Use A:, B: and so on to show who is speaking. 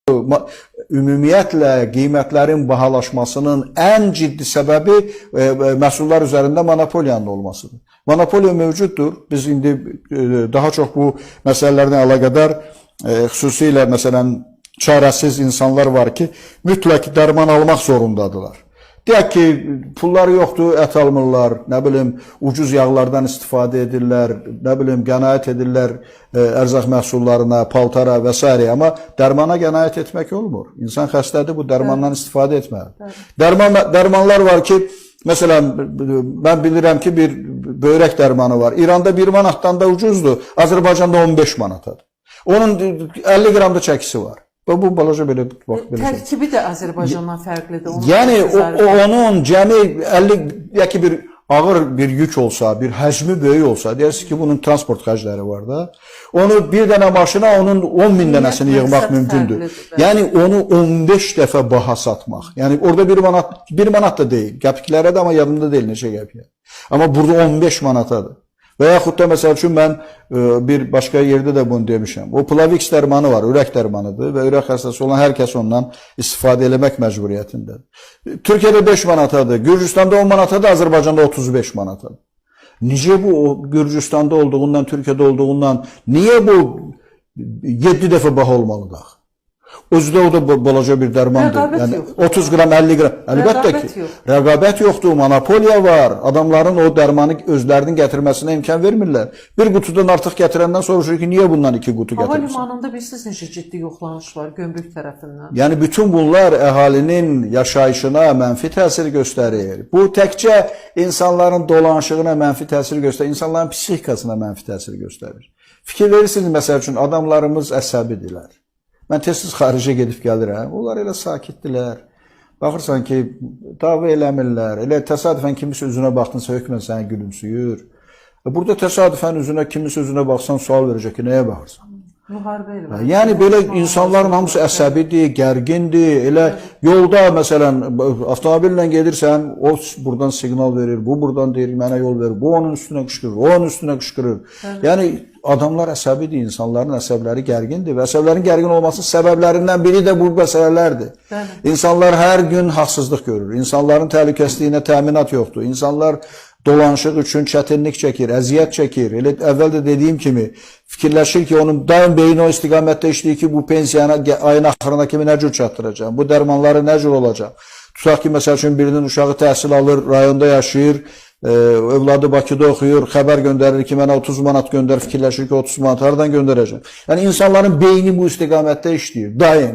A: Ümumiyyətlə qiymətlərin bahalaşmasının ən ciddi səbəbi məhsullar üzərində monopoliyanın olmasıdır. Monopoliya mövcuddur. Biz indi daha çox bu məsələlərlə əlaqədar xüsusilə məsələn çarəsiz insanlar var ki, mütləq dərman almaq zorundadılar. Deyək ki, pulları yoxdur, ət almırlar, nə bilim, ucuz yağlardan istifadə edirlər, nə bilim, qənaət edirlər ərzaq məhsullarına, paltara və s. Amma dərmana qənaət etmək olmur. İnsan xəstədir, bu dərmandan istifadə etməlidir. Dərmanlar var ki, məsələn, mən bilirəm ki, bir böyrək dərmanı var. İranda 1 manatdan da ucuzdur, Azərbaycanda 15 manatadır. Onun 50 qramda çəkisi var. Bu balaca belə
B: tərkibi də Azərbaycandan fərqlidir.
A: Yəni onun cəmi 50 ya ki bir ağır bir yük olsa, bir həcmi böyük olsa, deyirsiniz ki, bunun transport xərcləri var da. Onu bir dənə maşına onun 10.000 dənəsini yığmaq mümkündür. Yəni onu 15 dəfə baha satmaq. Yəni orada 1 manat da deyil. Qəpiklərə də, amma yadımda deyil neçə qəpiyə. Amma burada 15 manatadır. Və yaxud da məsəl üçün mən bir başqa yerdə də bunu demişəm. O Plavix dərmanı var, ürək dərmanıdır və ürək xəstəsi olan hər kəs ondan istifadə eləmək məcburiyyətindədir. Türkiyədə 5 manatadır, Gürcüstanda 10 manatadır, Azərbaycanda 35 manatadır. Necə bu Gürcüstanda olduğundan, Türkiyədə olduğundan, niyə bu 7 dəfə baha olmalıdır? Özü də o da balaca bir dərmandır. Yəni 30 qram, 50 qram. Əlbəttə ki, rəqabət yoxdur, monopoliya var. Adamların o dərmanı özlərinin gətirməsinə imkan vermirlər. Bir qutudan artıq gətirəndən soruşur ki, niyə bundan 2 qutu gətirmirsən?
B: Hava limanında bilirsiniz necə ciddi yoxlanış var gömrük tərəfindən.
A: Yəni bütün bunlar əhalinin yaşayışına mənfi təsir göstərir. Bu təkcə insanların dolanışığına mənfi təsir göstərir, insanların psixikasına mənfi təsir göstərir. Fikir verirsiniz, məsəl üçün adamlarımız əsəbidirlər. Mən tez-tez xaricə gedib gəlirəm. Onlar elə sakitdilər. Baxırsan ki, dava eləmirlər. Elə təsadüfən kimisə üzünə baxdınsa, hökmən səni gülümsüyür. Burada təsadüfən kimisə üzünə baxsan, sual verəcək ki, nəyə baxırsan?
B: Müharibə elə.
A: Yəni belə insanların hamısı əsəbidir, gərgindir. Elə yolda məsələn avtomobillə gedirsən, o buradan siqnal verir, bu buradan deyir, mənə yol verir, bu onun üstünə qışqırır, o onun üstünə qışqırır. Yəni adamlar əsəbidir, insanların əsəbləri gərgindir və əsəblərin gərgin olmasının səbəblərindən biri də bu məsələlərdir. İnsanlar hər gün haqsızlıq görür, insanların təhlükəsizliyinə təminat yoxdur, insanlar dolanışıq üçün çətinlik çəkir, əziyyət çəkir. Elə əvvəl də dediyim kimi fikirləşir ki, onun daim beyni o istiqamətdə işləyir ki, bu pensiyanı ayın axırına kimi nə cür çatdıracaq, bu dərmanları nə cür olacaq. Tutaq ki, məsəl üçün birinin uşağı təhsil alır, rayonda yaşayır, övladı Bakıda oxuyur, xəbər göndərir ki, mənə 30 manat göndər, fikirləşir ki, 30 manat haradan göndərəcəm. Yəni insanların beyni bu istiqamətdə işləyir, daim.